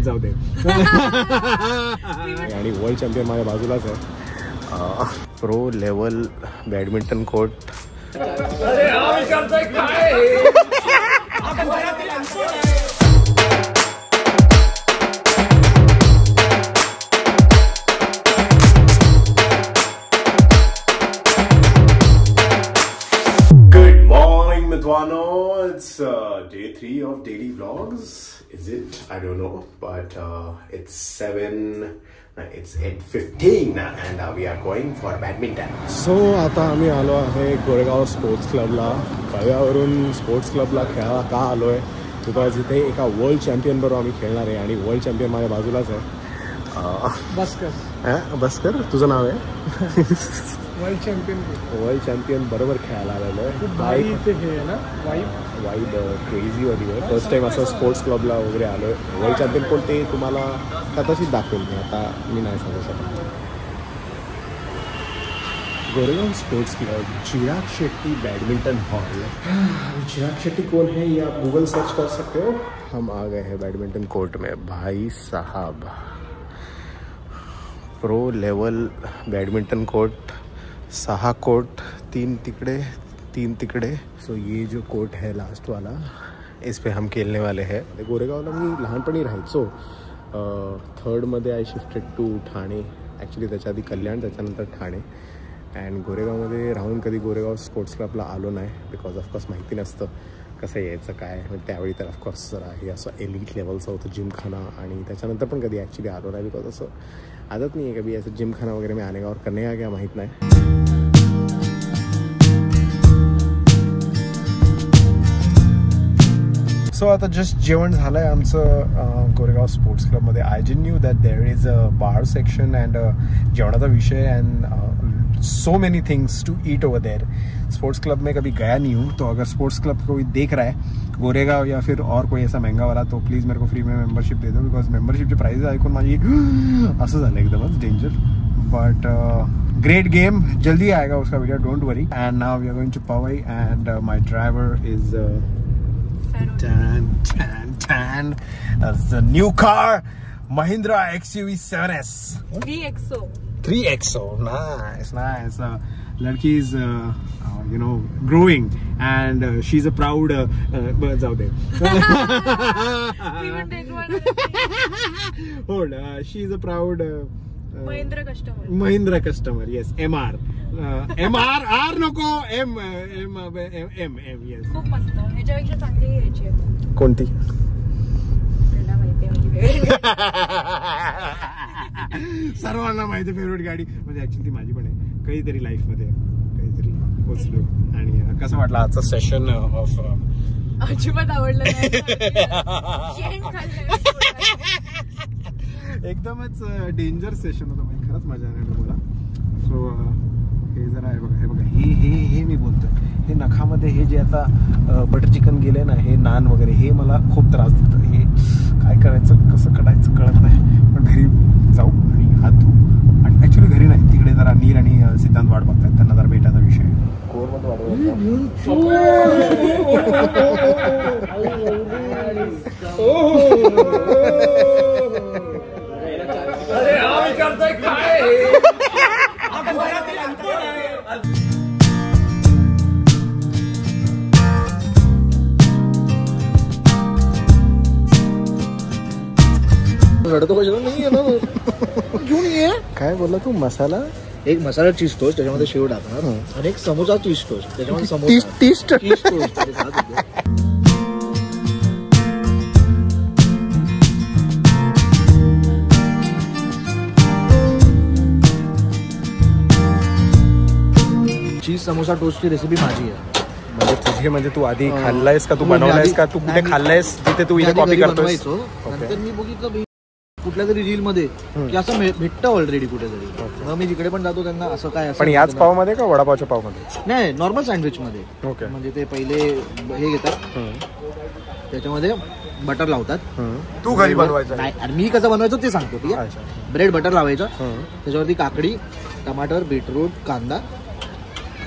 जाऊ दे. आणि world champion माझ्या बाजूलाच आहे. Pro level badminton court. It's day 3 of daily vlogs. Is it? I don't know, but it's 8:15 and we are going for badminton. So आता आम्ही आलो आहे गोरेगाव स्पोर्ट्स क्लबला. कळव्यावरून स्पोर्ट्स क्लबला खेळायला का आलो आहे? बिकॉज इथे एका वर्ल्ड चॅम्पियन बरोबर आम्ही खेळणार आहे आणि वर्ल्ड चॅम्पियन माझ्या बाजूलाच आहे. बसकर तुझं नाव आहे? वर्ल्ड चॅम्पियन बरोबर खेळायला आलेलो आहे. वाईब क्रेझी वाली आहे. फर्स्ट टाइम असं स्पोर्ट्स क्लबला वगैरे आलो आहे. वर्ल्ड चॅम्पियन कोण ते तुम्हाला कदाचित दाखवेल मी, आता मी नाही सांगू शकत. Goregaon sports club, Chirag Shetty badminton hall. Chirag Shetty कौन है ये आप गूगल सर्च कर सकते हो. हम आ गए हैं बैडमिंटन कोर्ट में. भाई साहब, pro level badminton court. 6 court, 3 तिकडे 3 तिकडे. सो ये जो कोर्ट है लास्ट वाला, इस पे हम खेलने वाले हैं. गोरेगावला मी लहानपणी राहायचो. 3rd I shifted to Thane. Actually त्याच्या आधी कल्याण, त्याच्यानंतर ठाणे. अँड गोरेगावमध्ये राहून कधी गोरेगाव स्पोर्ट्स क्लबला आलो नाही. बिकॉज ऑफकोर्स माहिती नसतं कसं यायचं काय. त्यावेळी तर ऑफकोर्स जरा हे असं एलिट लेवलचं होतं जिमखाना. आणि त्याच्यानंतर पण कधी ॲक्च्युली आलो नाही. बिकॉज असं आदत नाही आहे कभी असं जिमखाना वगैरे मी आने का और करने आ गया माहीत नाही. सो आता जस्ट जेवण झालं आहे आमचं गोरेगाव स्पोर्ट्स क्लबमध्ये. I didn't knew that there is a bar section and जेवणाचा विषय and so many things to eat over there. Sports club में कभी गया नहीं हूँ, तो अगर स्पोर्ट्स क्लब कोई देख रहा है गोरेगाव या फिर और कोई ऐसा महंगा वाला, तो प्लीज़ मेरे को फ्री में मेंबरशिप दे दो. बिकॉज मेंबरशिपचे प्राइस ऐकून माझी असं झालं एकदमच डेंजर. बट ग्रेट गेम, जल्दी आएगा उसका video, don't worry. And now we are going to Powai and my driver is the new car Mahindra XUV 7S 3XO. Nice. Ladki is growing and she's a proud जाऊ दे. Hold, she's a proud Mahindra customer. Yes, MR. R नको, M. Yes. खूप मस्त. ह्याच्यापेक्षा चांगली घ्यायची. कोणती? सर्वांना माहिती फेवरेट गाडी म्हणजे ऍक्च्युली ती माझी पण आहे. काहीतरी लाईफमध्ये काहीतरी पोचलो. आणि कसं वाटलं आजचं सेशन ऑफ? अजिबात आवडलं नाही. एकदमच डेंजर सेशन होतं. म्हणजे खरंच मजा आली मला. सो हे जरा आहे बघा, हे बघा, हे मी बोलतोय. हे नखामध्ये हे जे आता बटर चिकन गेले ना, हे नान वगैरे, हे मला खूप त्रास देतं. हे काय करायचं, कसं काढायचं कळत नाही. पण घरी जाऊ आणि हात धुऊ. आणि ॲक्च्युली घरी नाही, तिकडे जरा नील आणि सिद्धांत वाट बघतात. त्यांना जरा भेटायचा विषय आहे. कोरमध्ये काय बोलला तू? मसाला, एक मसाला चीज टोस्ट, त्याच्यामध्ये शेव टाकणार. आणि एक समोसा चीज टोस्ट, त्याच्यामध्ये समोसा चीज टोस्ट. चीज समोसा टोस्टची रेसिपी माझी आहे. म्हणजे तुझी, म्हणजे तू आधी खाल्लायस का, तू बनवलायस का, तू कुठे खाल्लायस जिथे तू इथे कॉपी करतोयस? नंतर मी बघितलं कुठल्या तरी रील मध्ये की असं भेटतं ऑलरेडी कुठेतरी. मग मी जिकडे पण जातो त्यांना असं काय असं. पण याच पाव मध्ये का वडापावच्या पाव मध्ये? नाही, नॉर्मल सँडविच मध्ये. ओके. म्हणजे ते पहिले हे घेतात, त्याच्यामध्ये बटर लावतात. तू घरी बनवायचं? नाही, आणि मी कसं बनवायचं ते सांगतो. ठीक आहे. ब्रेड बटर लावायचं, त्याच्यावरती काकडी, टमाटर, बीटरूट, कांदा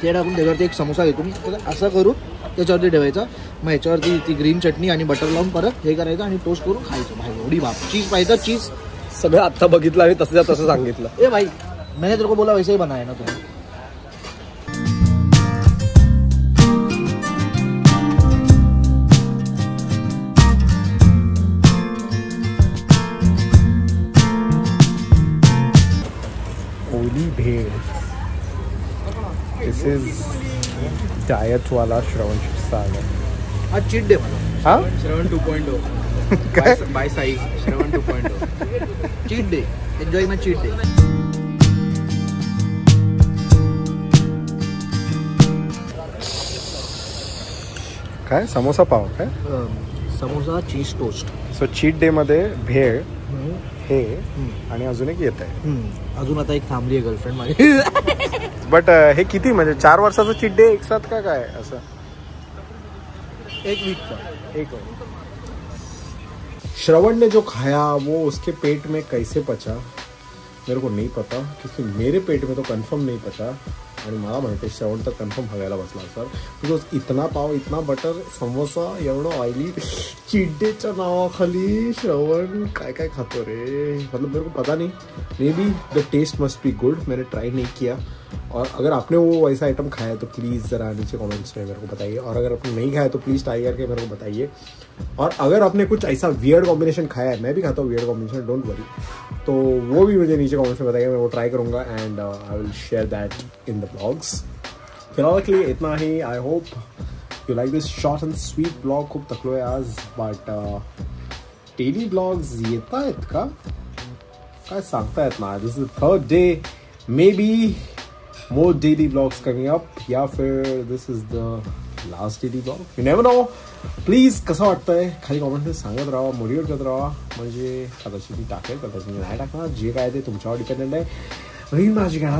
ते टाकून त्याच्यावरती एक समोसा घेतो मी, त्याला असं करून त्याच्यावरती ठेवायचा. मग ह्याच्यावरती ती ग्रीन चटणी आणि बटर लावून परत हे करायचं आणि टोस्ट करून खायचं. भाई एवढी बाप. चीज पाहिजे चीज सगळं आता बघितलं आणि तसं सांगितलं. ए भाई मैंने तेरे को बोला वैसे ही बनाया ना तुम्ही. ओली भेळ. दिस इज डायट वाला श्रवण सागर. हा चीट डे मला. हा श्रवण 2.0 काय bye size. Shravan 2.0 cheat day. Enjoy my cheat day. काय समोसा पाव काय. Samosa cheese toast. So cheat day मध्ये भेळ हे आणि अजून एक येत आहे. अजून आता एक थांबली आहे गर्लफ्रेंड माझी. बट हे किती म्हणजे 4 वर्षाचं चीट डे एक साथ का काय असं. एक वीकचा. एक श्रवण ने जो खाया वो उसके पेट में कैसे पचा मेरे को नहीं पता, क्योंकि मेरे पेट में तो कंफर्म नहीं पचा. आणि मला माहिती आहे श्रवण तर कन्फर्म हगायला बसला सर, बिकॉज इतना पाव इतना बटर समोसा एवढं ऑयली चीट डेच्या नावाखाली श्रवण काय काय खातो रे. मतलब मेरे को पता नहीं, may be the taste must be good. मैंने ट्राई नहीं किया. और अगर आपने वो वैसा आइटम खाया तो प्लीज़ ज़रा नीचे कमेंट्स में मेरे को बताइए. और अगर आपने नहीं खाया तो प्लीज़ ट्राई करके मेरे को बताइए. और अगर आपने कुछ ऐसा वियर्ड कॉम्बिनेशन खाया है, मैं भी खाता हूँ वियर्ड कॉम्बिनेशन, डोंट वरी, तो वो भी मुझे नीचे कमेंट्स में बताइए. मैं वो ट्राई करूँगा and I will share that in the blogs. फिलहाल के लिए इतना ही. I hope you like this short and sweet blog. खूप थकलो आहे आज, बट डेली ब्लॉग्स येत आहेत का काय सांगता येत ना. This is the 3rd day. Maybe more daily vlogs coming up, या फिर this is the last daily vlog. You never know. Please कसं वाटतंय खाली कॉमेंटमध्ये सांगत राहा, मोटिवेट करत राहा. म्हणजे कदाचित मी टाकेल, कदाचित मी नाही टाकणार. जे काय ते तुमच्यावर डिपेंडेंट आहे. माझी गाणं